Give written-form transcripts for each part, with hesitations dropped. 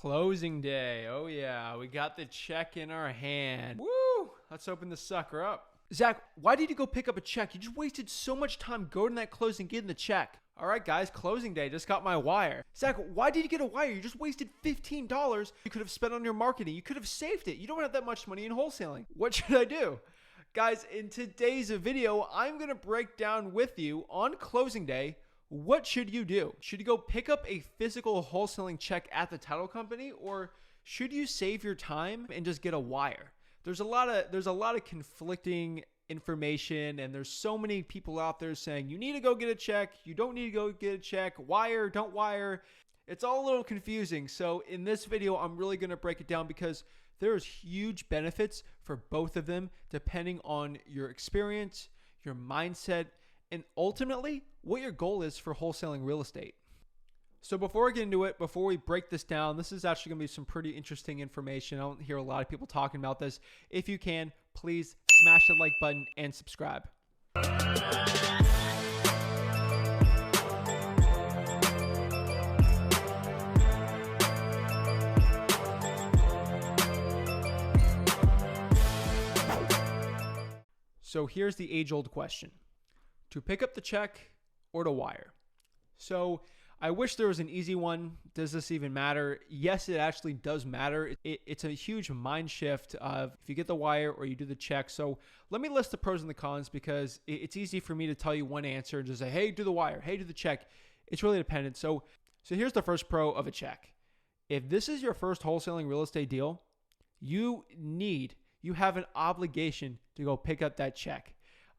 Closing day. Oh yeah, we got the check in our hand. Woo! Let's open the sucker up. Zach, why did you go pick up a check? You just wasted so much time going to that closing, getting the check. All right, guys, closing day. Just got my wire. Zach, why did you get a wire? You just wasted $15 you could have spent on your marketing. You could have saved it. You don't have that much money in wholesaling. What should I do? Guys, in today's video, I'm going to break down with you on closing day, what should you do? Should you go pick up a physical wholesaling check at the title company, or should you save your time and just get a wire? There's a lot of conflicting information, and there's so many people out there saying you need to go get a check, you don't need to go get a check, wire, don't wire. It's all a little confusing. So in this video, I'm really going to break it down because there's huge benefits for both of them depending on your experience, your mindset, and ultimately what your goal is for wholesaling real estate. So before I get into it, before we break this down, this is actually going to be some pretty interesting information. I don't hear a lot of people talking about this. If you can, please smash the like button and subscribe. So here's the age-old question. To pick up the check or to wire? So I wish there was an easy one. Does this even matter? Yes, it actually does matter. It's a huge mind shift of if you get the wire or you do the check. So let me list the pros and the cons because it's easy for me to tell you one answer and just say, hey, do the wire, hey, do the check. It's really dependent. So here's the first pro of a check. If this is your first wholesaling real estate deal, you have an obligation to go pick up that check.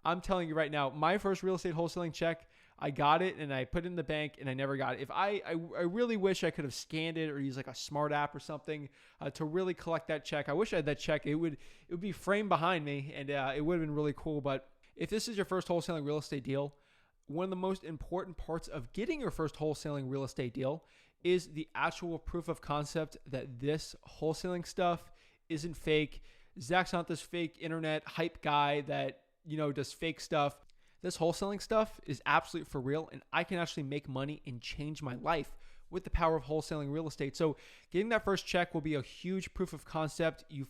I'm telling you right now, my first real estate wholesaling check, I got it and I put it in the bank and I never got it. If I really wish I could have scanned it or used like a smart app or something to really collect that check. I wish I had that check. It would be framed behind me and it would have been really cool. But if this is your first wholesaling real estate deal, one of the most important parts of getting your first wholesaling real estate deal is the actual proof of concept that this wholesaling stuff isn't fake. Zach's not this fake internet hype guy that does fake stuff. This wholesaling stuff is absolute for real, and I can actually make money and change my life with the power of wholesaling real estate. So getting that first check will be a huge proof of concept. You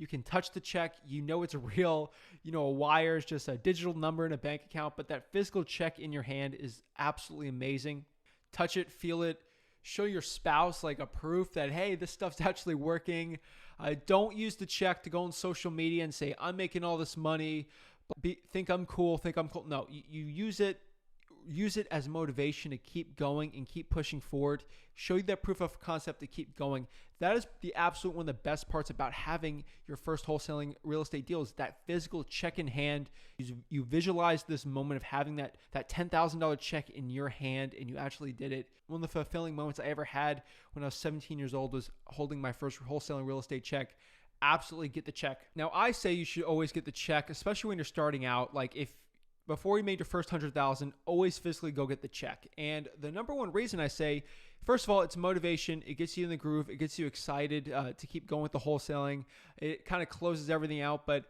can touch the check, it's real. A wire is just a digital number in a bank account, but that physical check in your hand is absolutely amazing. Touch it, feel it, show your spouse like a proof that, hey, this stuff's actually working. Don't use the check to go on social media and say, I'm making all this money. Think I'm cool. No, you use it as motivation to keep going and keep pushing forward. Show you that proof of concept to keep going. That is the absolute one of the best parts about having your first wholesaling real estate deal is that physical check in hand. You visualize this moment of having that $10,000 check in your hand and you actually did it. One of the fulfilling moments I ever had when I was 17 years old was holding my first wholesaling real estate check. Absolutely get the check. Now, I say you should always get the check, especially when you're starting out. Like if before you made your first 100,000, always physically go get the check. And the number one reason I say, first of all, it's motivation. It gets you in the groove. It gets you excited to keep going with the wholesaling. It kind of closes everything out, but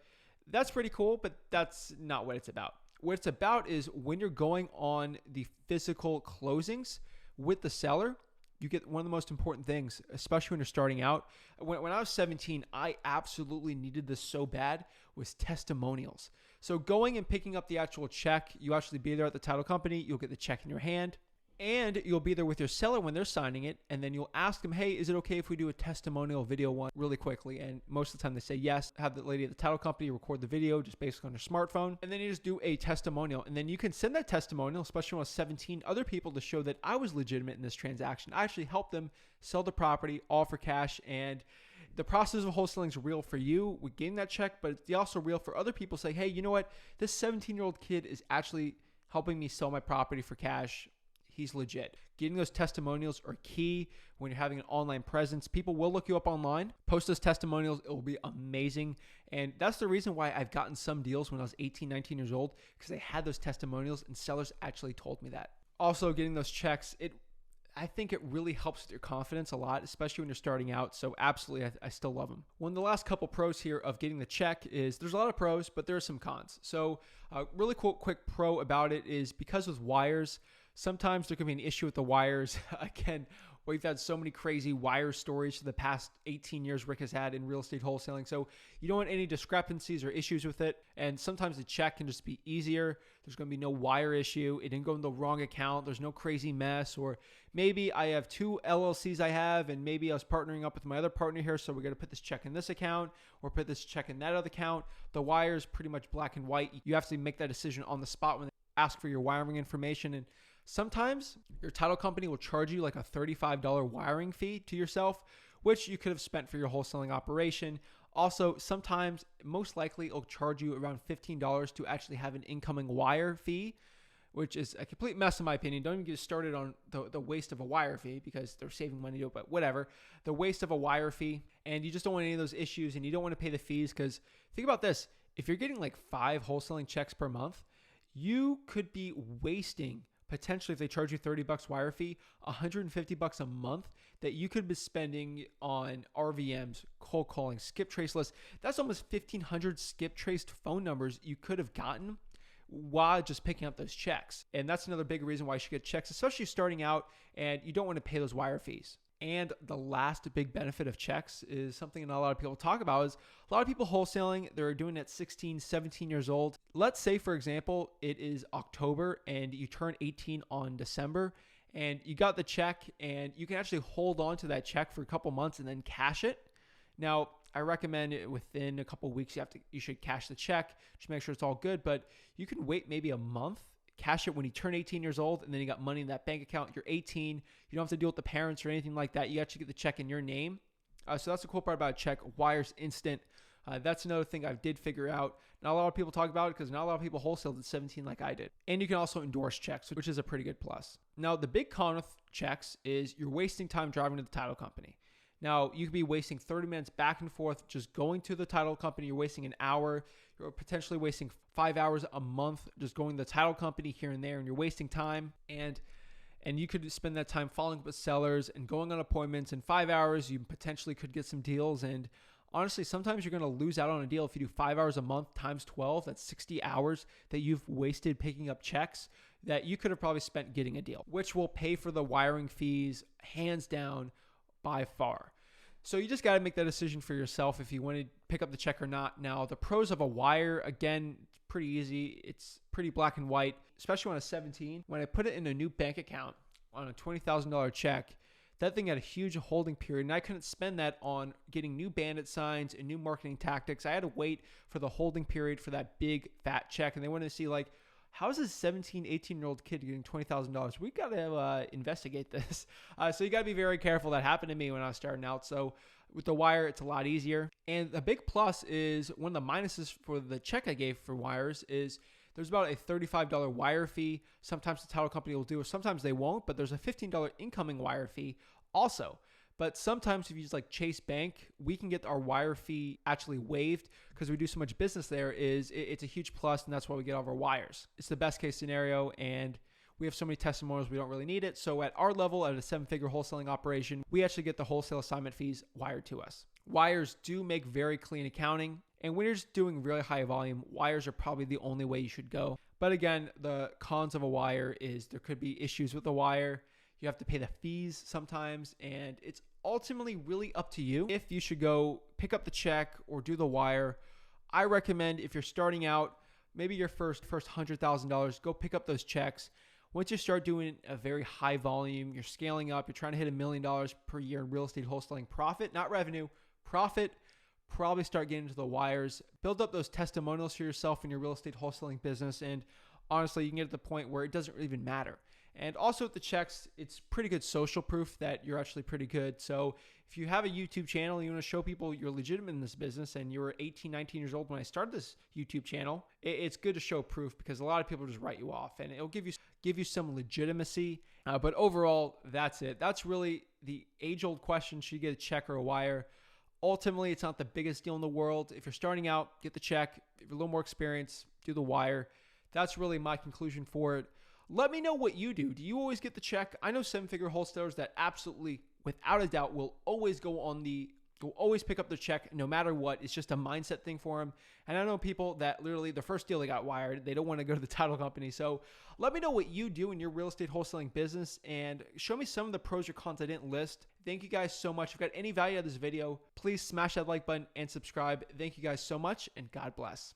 that's pretty cool, but that's not what it's about. What it's about is when you're going on the physical closings with the seller, you get one of the most important things, especially when you're starting out. When I was 17, I absolutely needed this so bad, was testimonials. So going and picking up the actual check, you actually be there at the title company, you'll get the check in your hand, and you'll be there with your seller when they're signing it, and then you'll ask them, hey, is it okay if we do a testimonial video one really quickly? And most of the time they say yes. Have the lady at the title company record the video just basically on her smartphone, and then you just do a testimonial. And then you can send that testimonial, especially when I was 17, other people to show that I was legitimate in this transaction. I actually helped them sell the property all for cash, and the process of wholesaling is real for you with getting that check, but it's also real for other people. Say, hey, you know what? This 17-year-old kid is actually helping me sell my property for cash. He's legit. Getting those testimonials are key when you're having an online presence. People will look you up online, post those testimonials. It will be amazing. And that's the reason why I've gotten some deals when I was 18, 19 years old, because I had those testimonials and sellers actually told me that. Also, getting those checks, I think it really helps with your confidence a lot, especially when you're starting out. So absolutely, I still love them. One of the last couple pros here of getting the check is there's a lot of pros, but there are some cons. So really quick pro about it is because with wires, sometimes there can be an issue with the wires. Again, We've had so many crazy wire stories for the past 18 years Rick has had in real estate wholesaling. So you don't want any discrepancies or issues with it. And sometimes the check can just be easier. There's going to be no wire issue. It didn't go in the wrong account. There's no crazy mess. Or maybe I have 2 LLCs I have, and maybe I was partnering up with my other partner here. So we're going to put this check in this account or put this check in that other account. The wire is pretty much black and white. You have to make that decision on the spot when they ask for your wiring information. And sometimes your title company will charge you like a $35 wiring fee to yourself, which you could have spent for your wholesaling operation. Also, sometimes, most likely, it'll charge you around $15 to actually have an incoming wire fee, which is a complete mess in my opinion. Don't even get started on the waste of a wire fee because they're saving money to it, but whatever. The waste of a wire fee, and you just don't want any of those issues, and you don't want to pay the fees because think about this. If you're getting like 5 wholesaling checks per month, you could be wasting, potentially, if they charge you $30 wire fee, $150 a month that you could be spending on RVMs, cold calling, skip trace lists. That's almost 1,500 skip traced phone numbers you could have gotten while just picking up those checks. And that's another big reason why you should get checks, especially starting out and you don't want to pay those wire fees. And the last big benefit of checks is something not a lot of people talk about is a lot of people wholesaling, they're doing it at 16, 17 years old. Let's say, for example, it is October and you turn 18 on December and you got the check and you can actually hold on to that check for a couple months and then cash it. Now, I recommend within a couple weeks, you should cash the check, just make sure it's all good, but you can wait maybe a month, cash it when you turn 18 years old, and then you got money in that bank account. You're 18. You don't have to deal with the parents or anything like that. You actually get the check in your name. So that's the cool part about a check. Wire's instant. That's another thing I did figure out. Not a lot of people talk about it because not a lot of people wholesaled at 17 like I did. And you can also endorse checks, which is a pretty good plus. Now, the big con with checks is you're wasting time driving to the title company. Now, you could be wasting 30 minutes back and forth just going to the title company. You're wasting an hour. You're potentially wasting 5 hours a month just going to the title company here and there, and you're wasting time. And you could spend that time following up with sellers and going on appointments. In 5 hours, you potentially could get some deals. And honestly, sometimes you're going to lose out on a deal if you do 5 hours a month times 12. That's 60 hours that you've wasted picking up checks that you could have probably spent getting a deal, which will pay for the wiring fees hands down by far. So you just got to make that decision for yourself if you want to pick up the check or not. Now, the pros of a wire, again, it's pretty easy. It's pretty black and white, especially when I was 17. When I put it in a new bank account on a $20,000 check, that thing had a huge holding period, and I couldn't spend that on getting new bandit signs and new marketing tactics. I had to wait for the holding period for that big fat check, and they wanted to see like, how is this 17, 18-year-old kid getting $20,000? We got to investigate this. So you got to be very careful. That happened to me when I was starting out. So with the wire, it's a lot easier. And the big plus is one of the minuses for the check I gave for wires is there's about a $35 wire fee. Sometimes the title company will do it. Sometimes they won't, but there's a $15 incoming wire fee also. But sometimes if you use like Chase Bank, we can get our wire fee actually waived because we do so much business there. It's a huge plus, and that's why we get all of our wires. It's the best case scenario, and we have so many testimonials we don't really need it. So at our level, at a 7-figure wholesaling operation, we actually get the wholesale assignment fees wired to us. Wires do make very clean accounting, and when you're just doing really high volume, wires are probably the only way you should go. But again, the cons of a wire is there could be issues with the wire. You have to pay the fees sometimes, and it's ultimately really up to you if you should go pick up the check or do the wire. I recommend if you're starting out, maybe your first $100,000, go pick up those checks. Once you start doing a very high volume, you're scaling up, you're trying to hit $1 million per year in real estate wholesaling profit, not revenue, profit, probably start getting into the wires. Build up those testimonials for yourself in your real estate wholesaling business, and honestly, you can get to the point where it doesn't even matter. And also with the checks, it's pretty good social proof that you're actually pretty good. So if you have a YouTube channel, you want to show people you're legitimate in this business, and you were 18, 19 years old when I started this YouTube channel, it's good to show proof because a lot of people just write you off, and it'll give you some legitimacy. But overall, that's it. That's really the age-old question, should you get a check or a wire? Ultimately, it's not the biggest deal in the world. If you're starting out, get the check. If you're a little more experienced, do the wire. That's really my conclusion for it. Let me know what you do. Do you always get the check? I know 7-figure wholesalers that absolutely, without a doubt, will always go on the will always pick up the check no matter what. It's just a mindset thing for them. And I know people that literally the first deal they got wired, they don't want to go to the title company. So let me know what you do in your real estate wholesaling business and show me some of the pros or cons I didn't list. Thank you guys so much. If you got any value out of this video, please smash that like button and subscribe. Thank you guys so much, and God bless.